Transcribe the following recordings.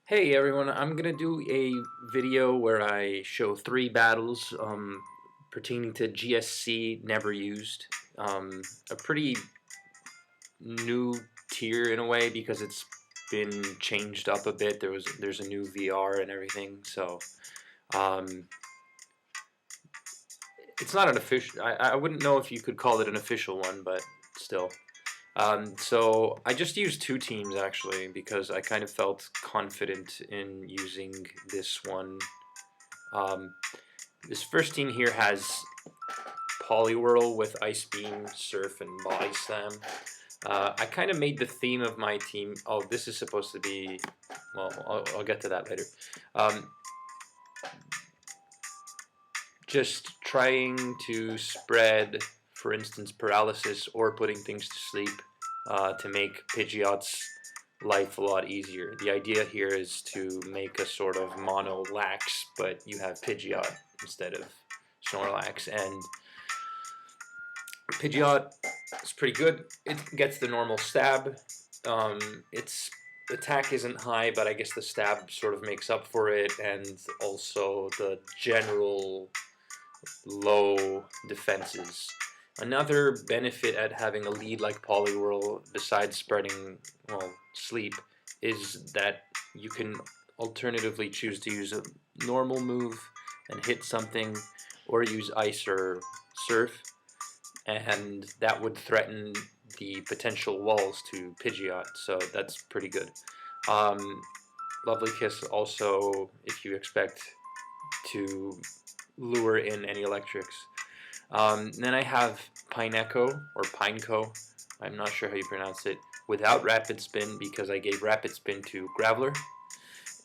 Hey everyone, I'm gonna do a video where I show three battles pertaining to GSC never used. A pretty new tier in a way because it's been changed up a bit. There's a new VR and everything, so um, it's not an official. I wouldn't know if you could call it an official one, but still. So I just used two teams actually because I kind of felt confident in using this one. Um, this first team here has Poliwhirl with Ice Beam, Surf, and Body Slam. I kind of made the theme of my team. Oh, this is supposed to be. Well, I'll get to that later. Um, just trying to spread, for instance, paralysis or putting things to sleep to make Pidgeot's life a lot easier. The idea here is to make a sort of mono lax, but you have Pidgeot instead of Snorlax, and Pidgeot is pretty good. It gets the normal stab. Its attack isn't high, but I guess the stab sort of makes up for it, and also the general low defenses. Another benefit at having a lead like Poliwhirl, besides spreading, well, sleep, is that you can alternatively choose to use a normal move and hit something, or use Ice or Surf, and that would threaten the potential walls to Pidgeot, so that's pretty good. Um, Lovely Kiss also, if you expect to lure in any electrics. Then I have Pineco, or Pineco, I'm not sure how you pronounce it, without Rapid Spin because I gave Rapid Spin to Graveler.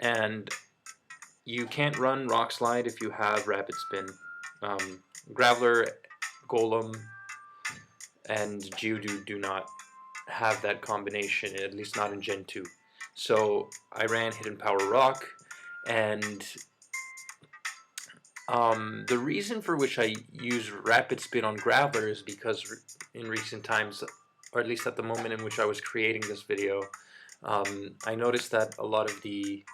And you can't run Rock Slide if you have Rapid Spin. Graveler, Golem, and Geodude do not have that combination, at least not in Gen 2. So I ran Hidden Power Rock, and the reason for which I use Rapid Spin on Graveler is because in recent times, or at least at the moment in which I was creating this video, I noticed that a lot of the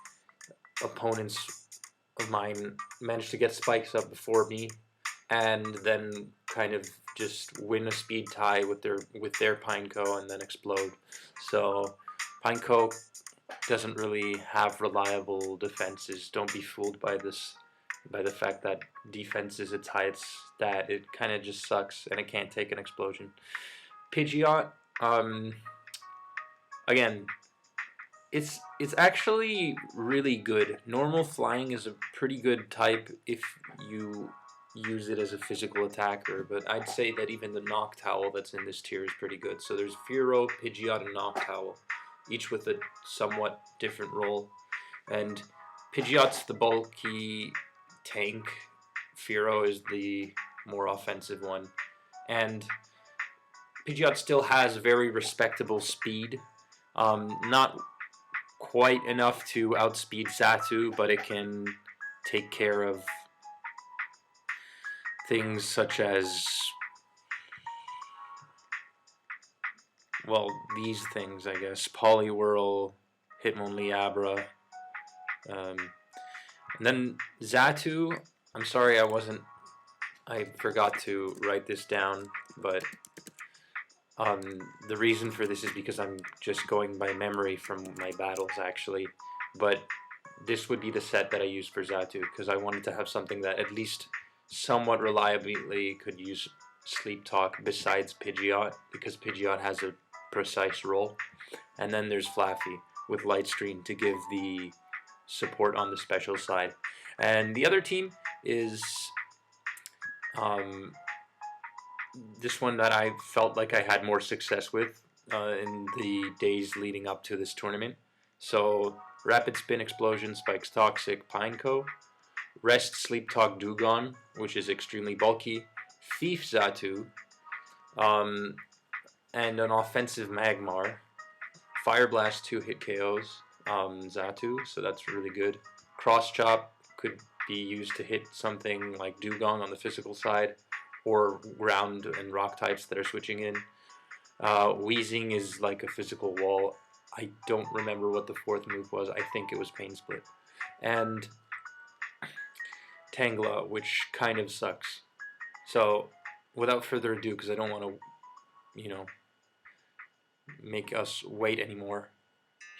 opponents of mine managed to get spikes up before me, and then kind of just win a speed tie with their Pineco and then explode. So Pineco doesn't really have reliable defenses. Don't be fooled by the fact that defense is its highest stat. It kind of just sucks, and it can't take an explosion. Pidgeot, again, it's actually really good. Normal flying is a pretty good type if you use it as a physical attacker, but I'd say that even the Noctowl that's in this tier is pretty good. So there's Fearow, Pidgeot, and Noctowl, each with a somewhat different role. And Pidgeot's the bulky tank, Fearow is the more offensive one, and Pidgeot still has very respectable speed. Not quite enough to outspeed Xatu, but it can take care of things such as, well, these things, I guess. Poliwhirl, Hitmonlee, and then Xatu, I'm sorry I forgot to write this down, but the reason for this is because I'm just going by memory from my battles, actually. But this would be the set that I used for Xatu, because I wanted to have something that at least somewhat reliably could use Sleep Talk besides Pidgeot, because Pidgeot has a precise role. And then there's Flaffy with Light Screen to give the support on the special side. And the other team is this one that I felt like I had more success with in the days leading up to this tournament. So Rapid Spin, Explosion, Spikes Toxic, Pineco, Rest, Sleep Talk, Dewgong, which is extremely bulky, Thief Xatu, and an offensive Magmar, Fire Blast, 2 hit KOs, Xatu, so that's really good. Cross Chop could be used to hit something like Dewgong on the physical side, or ground and rock types that are switching in. Wheezing is like a physical wall. I don't remember what the fourth move was. I think it was Pain Split. And Tangela, which kind of sucks. So, without further ado, because I don't want to, make us wait anymore,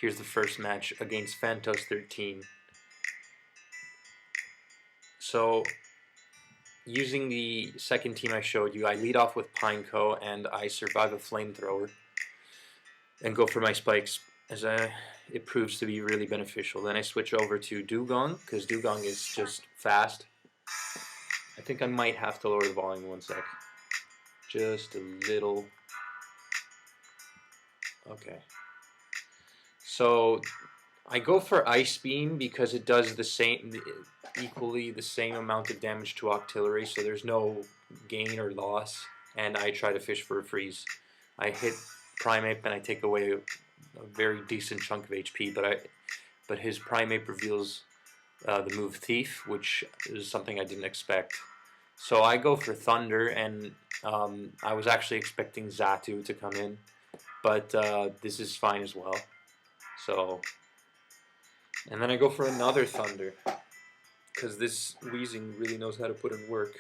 here's the first match against Fantos 13. So, using the second team I showed you, I lead off with Pineco and I survive a flamethrower and go for my spikes, as it proves to be really beneficial. Then I switch over to Dugong, because Dugong is just fast. I think I might have to lower the volume 1 sec. Just a little. Okay. So I go for Ice Beam because it does equally the same amount of damage to Octillery, so there's no gain or loss, and I try to fish for a freeze. I hit Primeape and I take away a very decent chunk of HP, but his Primeape reveals the move Thief, which is something I didn't expect. So I go for Thunder, and I was actually expecting Xatu to come in, but this is fine as well. So, and then I go for another Thunder, because this Weezing really knows how to put in work.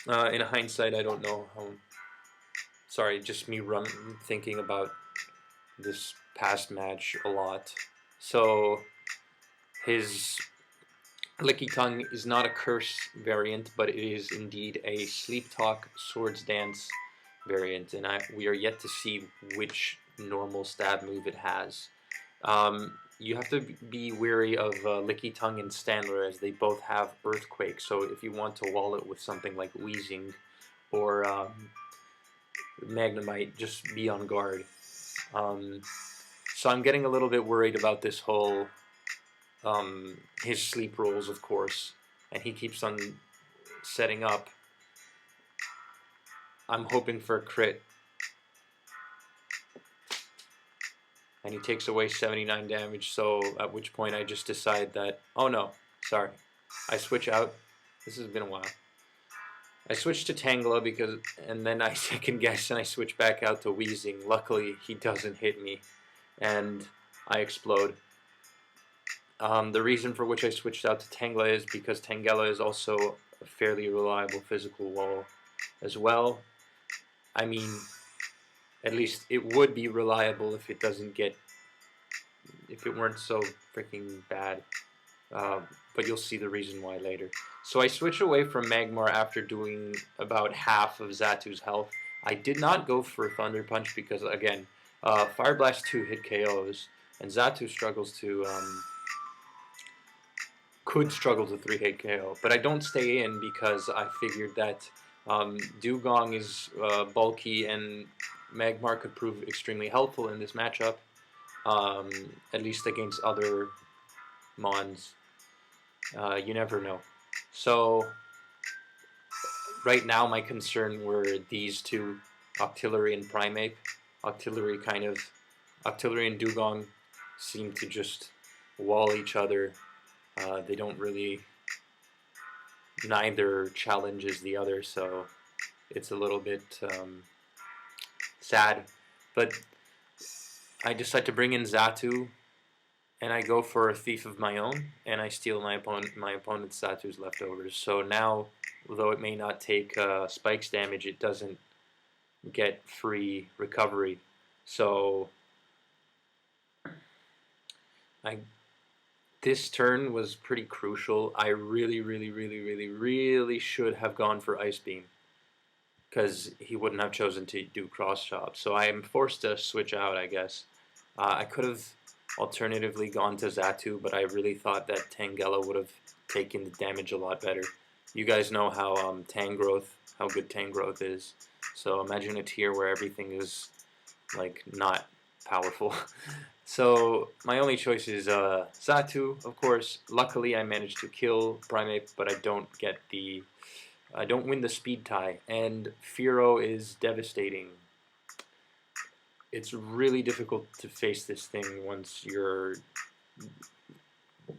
In hindsight, I don't know how. Sorry, just me thinking about this past match a lot. So, his Licky Tongue is not a curse variant, but it is indeed a Sleep Talk Swords Dance variant, and we are yet to see which normal stab move it has. You have to be wary of Licky Tongue and Standler, as they both have Earthquake, so if you want to wall it with something like Weezing or Magnemite, just be on guard. So I'm getting a little bit worried about this whole his sleep rolls, of course, and he keeps on setting up. I'm hoping for a crit, and he takes away 79 damage, so at which point I just decide that, oh no, sorry, I switch out. This has been a while. I switch to Tangela and then I second guess and I switch back out to Weezing. Luckily, he doesn't hit me, and I explode. The reason for which I switched out to Tangela is because Tangela is also a fairly reliable physical wall as well. I mean, at least it would be reliable if it weren't so freaking bad. But you'll see the reason why later. So I switch away from Magmar after doing about half of Xatu's health. I did not go for Thunder Punch because, again, Fire Blast 2 hit KOs, and Xatu could struggle to 3-hit KO. But I don't stay in because I figured that Dugong is bulky and Magmar could prove extremely helpful in this matchup, at least against other Mons. You never know. So right now my concern were these two, Octillery and Primeape. Octillery and Dugong seem to just wall each other. They don't really, neither challenges the other, so it's a little bit sad. But I decide to bring in Xatu, and I go for a Thief of my own, and I steal my opponent's Xatu's leftovers. So now, although it may not take spikes damage, it doesn't get free recovery. So this turn was pretty crucial. I really should have gone for Ice Beam, because he wouldn't have chosen to do Cross Chop. So I am forced to switch out, I guess. I could have alternatively gone to Xatu, but I really thought that Tangela would have taken the damage a lot better. You guys know how good Tangrowth is. So imagine a tier where everything is like not powerful. So my only choice is Xatu, of course. Luckily, I managed to kill Primeape, but I don't win the speed tie, and Fearow is devastating. It's really difficult to face this thing once your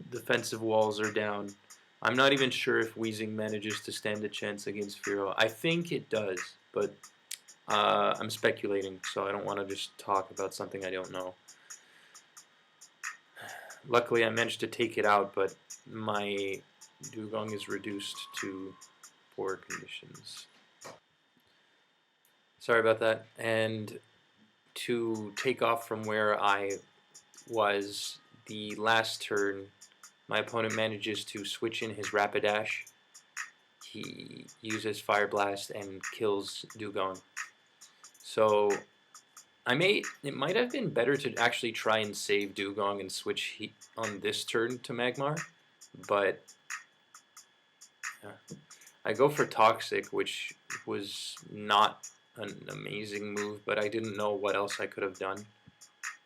defensive walls are down. I'm not even sure if Weezing manages to stand a chance against Fearow. I think it does, but I'm speculating, so I don't want to just talk about something I don't know. Luckily, I managed to take it out, but my dugong is reduced to poor conditions. Sorry about that. And to take off from where I was, the last turn, my opponent manages to switch in his Rapidash. He uses Fire Blast and kills Dugong. So it might have been better to actually try and save Dugong and switch on this turn to Magmar, but I go for Toxic, which was not an amazing move, but I didn't know what else I could have done.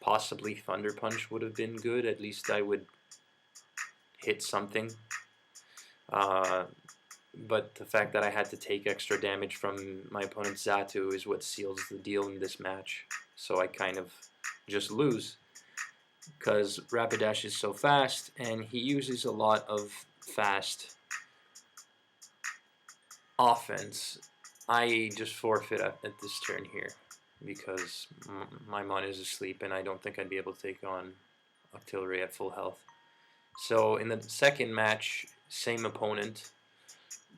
Possibly Thunder Punch would have been good. At least I would hit something. But the fact that I had to take extra damage from my opponent's Xatu is what seals the deal in this match. So I kind of just lose, because Rapidash is so fast, and he uses a lot of fast offense. I just forfeit at this turn here, because my mon is asleep, and I don't think I'd be able to take on Octillery at full health. So in the second match, same opponent,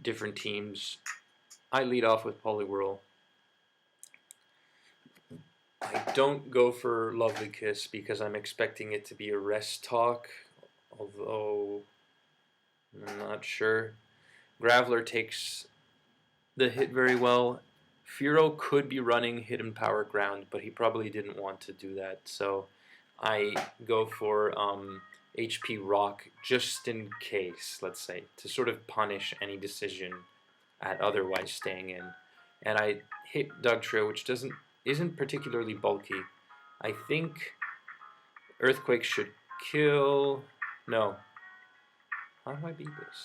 different teams. I lead off with Poliwhirl. I don't go for Lovely Kiss because I'm expecting it to be a rest talk, although I'm not sure. Graveler takes the hit very well. Fearow could be running Hidden Power Ground, but he probably didn't want to do that, so I go for HP Rock just in case, let's say, to sort of punish any decision at otherwise staying in. And I hit Dugtrio, which isn't particularly bulky. I think Earthquake should kill... No. How do I beat this?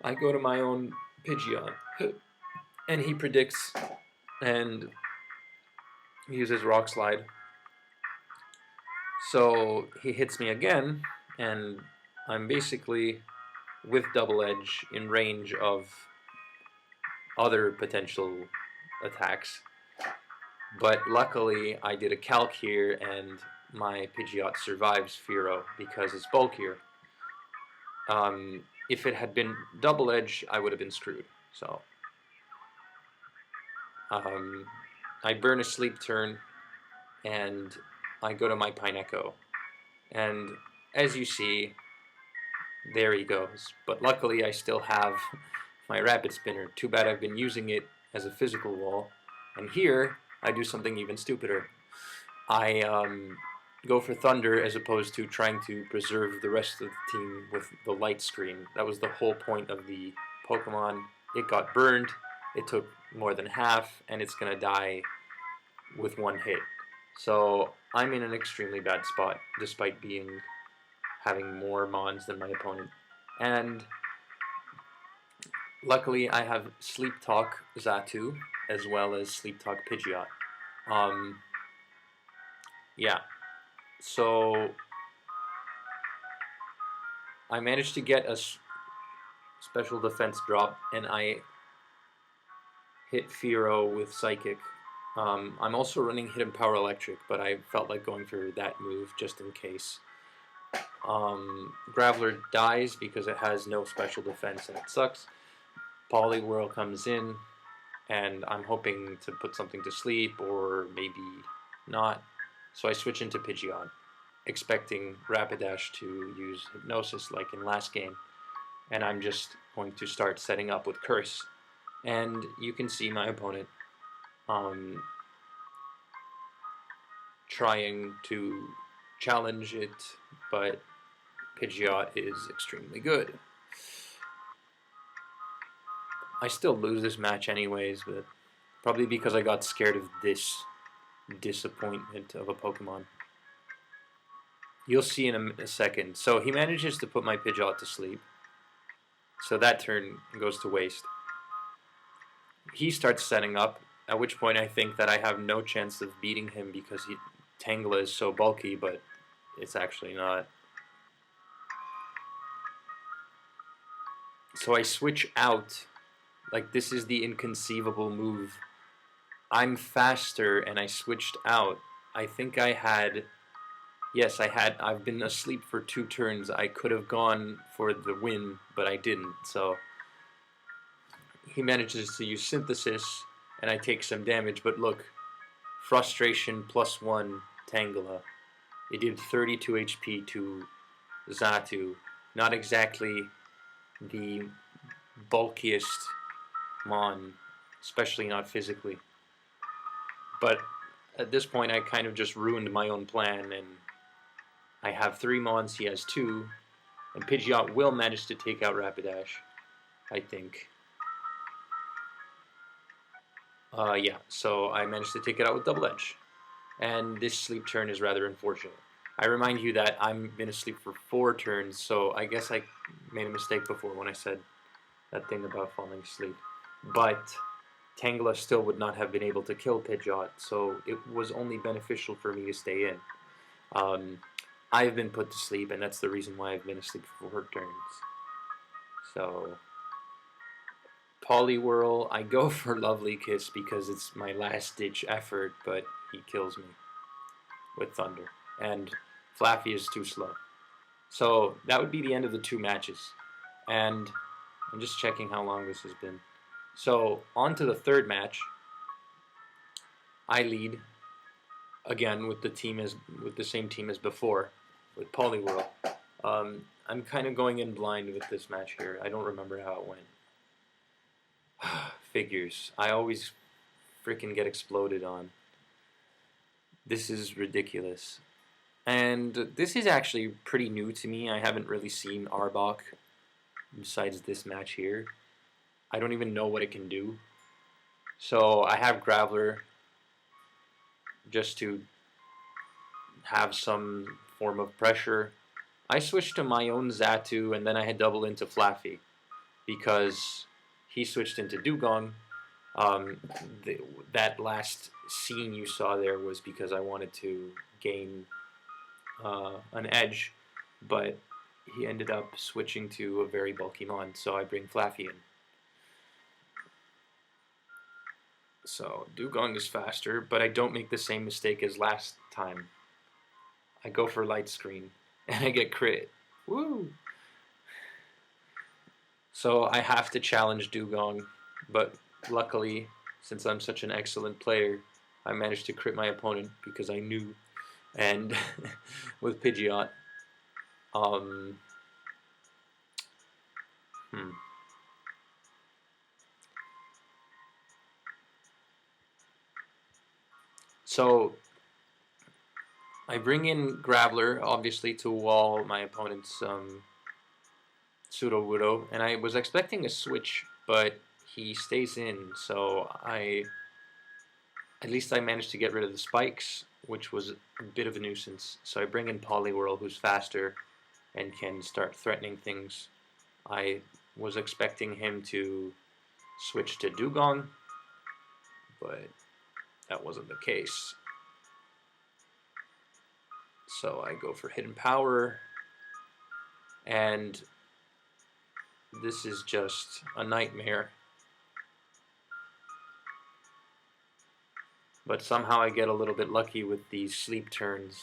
I go to my own Pidgeot, and he predicts and uses Rock Slide. So he hits me again, and I'm basically with Double Edge in range of other potential attacks. But luckily, I did a calc here, and my Pidgeot survives Fearow because it's bulkier. If it had been Double Edge, I would have been screwed. So I burn a sleep turn, and I go to my Pineco. And as you see, there he goes. But luckily, I still have my Rapid Spinner. Too bad I've been using it as a physical wall. And here, I do something even stupider. I go for Thunder as opposed to trying to preserve the rest of the team with the light screen. That was the whole point of the Pokemon. It got burned, it took more than half, and it's going to die with one hit. So I'm in an extremely bad spot, despite having more Mons than my opponent. And luckily I have Sleep Talk Xatu, as well as Sleep Talk Pidgeot. Yeah. So I managed to get a special defense drop, and I hit Fearow with Psychic. I'm also running Hidden Power Electric, but I felt like going for that move just in case. Graveler dies because it has no special defense and it sucks. Poliwhirl comes in, and I'm hoping to put something to sleep, or maybe not. So I switch into Pidgeot, expecting Rapidash to use Hypnosis like in last game. And I'm just going to start setting up with Curse. And you can see my opponent trying to challenge it, but Pidgeot is extremely good. I still lose this match anyways, but probably because I got scared of this disappointment of a Pokemon. You'll see in a second. So he manages to put my Pidgeot to sleep. So that turn goes to waste. He starts setting up, at which point I think that I have no chance of beating him because Tangela is so bulky, but it's actually not. So I switch out. Like, this is the inconceivable move I'm faster and I switched out. I think I had, yes, I've been asleep for 2 turns. I could have gone for the win, but I didn't. So he manages to use synthesis and I take some damage, but look, frustration +1 Tangela. It did 32 HP to Xatu. Not exactly the bulkiest Mon, especially not physically. But at this point, I kind of just ruined my own plan, and I have 3 Mons, he has 2, and Pidgeot will manage to take out Rapidash, I think. Yeah, so I managed to take it out with Double Edge. And this sleep turn is rather unfortunate. I remind you that I've been asleep for 4 turns, so I guess I made a mistake before when I said that thing about falling asleep. But Tangela still would not have been able to kill Pidgeot, so it was only beneficial for me to stay in. I've been put to sleep, and that's the reason why I've been asleep for 4 turns. So, Poliwhirl, I go for Lovely Kiss because it's my last-ditch effort, but he kills me with Thunder. And Flaffy is too slow. So, that would be the end of the 2 matches. And I'm just checking how long this has been. So, on to the 3rd match. I lead again with the same team as before, with Poliwhirl. I'm kind of going in blind with this match here. I don't remember how it went. Figures. I always freaking get exploded on. This is ridiculous. And this is actually pretty new to me. I haven't really seen Arbok besides this match here. I don't even know what it can do. So I have Graveler just to have some form of pressure. I switched to my own Xatu, and then I had double into Flaffy because he switched into Dugong. That last scene you saw there was because I wanted to gain an edge, but he ended up switching to a very bulky Mon, so I bring Flaffy in. So Dugong is faster, but I don't make the same mistake as last time. I go for Light Screen, and I get crit. Woo! So I have to challenge Dugong, but luckily, since I'm such an excellent player, I managed to crit my opponent because I knew. And with Pidgeot, So I bring in Graveler, obviously, to wall my opponent's Sudowoodo, and I was expecting a switch, but he stays in, so at least I managed to get rid of the spikes, which was a bit of a nuisance. So I bring in Poliwhirl, who's faster and can start threatening things. I was expecting him to switch to Dugong, but that wasn't the case. So I go for Hidden Power, and this is just a nightmare. But somehow I get a little bit lucky with these sleep turns.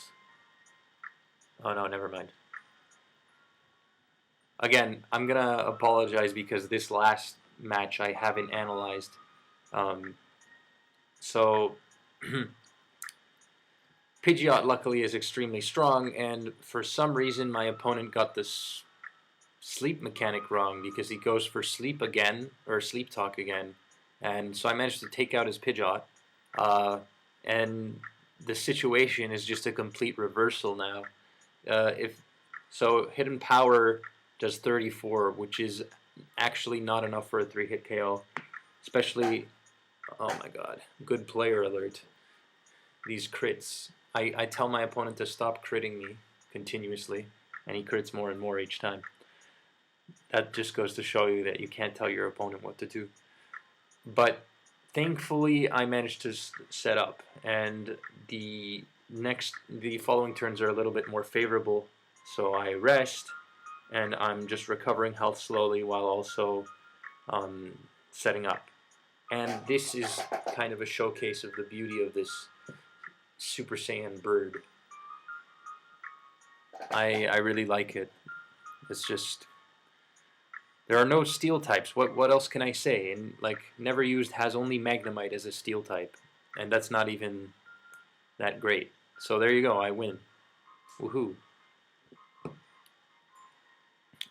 Oh no, never mind. Again, I'm gonna apologize because this last match I haven't analyzed. So Pidgeot luckily is extremely strong, and for some reason my opponent got this sleep mechanic wrong because he goes for sleep again, or sleep talk again, and so I managed to take out his Pidgeot, and the situation is just a complete reversal now. So Hidden Power does 34, which is actually not enough for a 3-hit KO, especially, oh my god, good player alert. These crits. I tell my opponent to stop critting me continuously, and he crits more and more each time. That just goes to show you that you can't tell your opponent what to do. But thankfully, I managed to set up, and the following turns are a little bit more favorable. So I rest, and I'm just recovering health slowly while also setting up. And this is kind of a showcase of the beauty of this Super Saiyan bird. I really like it. It's just, there are no steel types. What else can I say? And like, Never Used has only Magnemite as a steel type, and that's not even that great. So there you go, I win. Woohoo.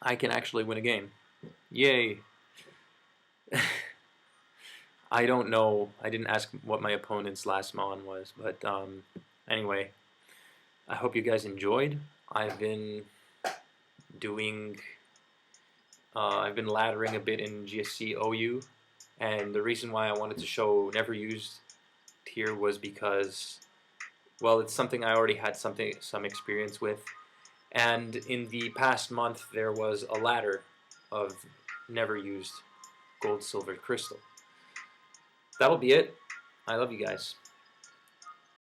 I can actually win a game. Yay. I don't know. I didn't ask what my opponent's last Mon was, but anyway, I hope you guys enjoyed. I've been doing, I've been laddering a bit in GSC OU, and the reason why I wanted to show Never Used here was because, well, it's something I already had some experience with, and in the past month there was a ladder of Never Used Gold, Silver, Crystal. That'll be it. I love you guys.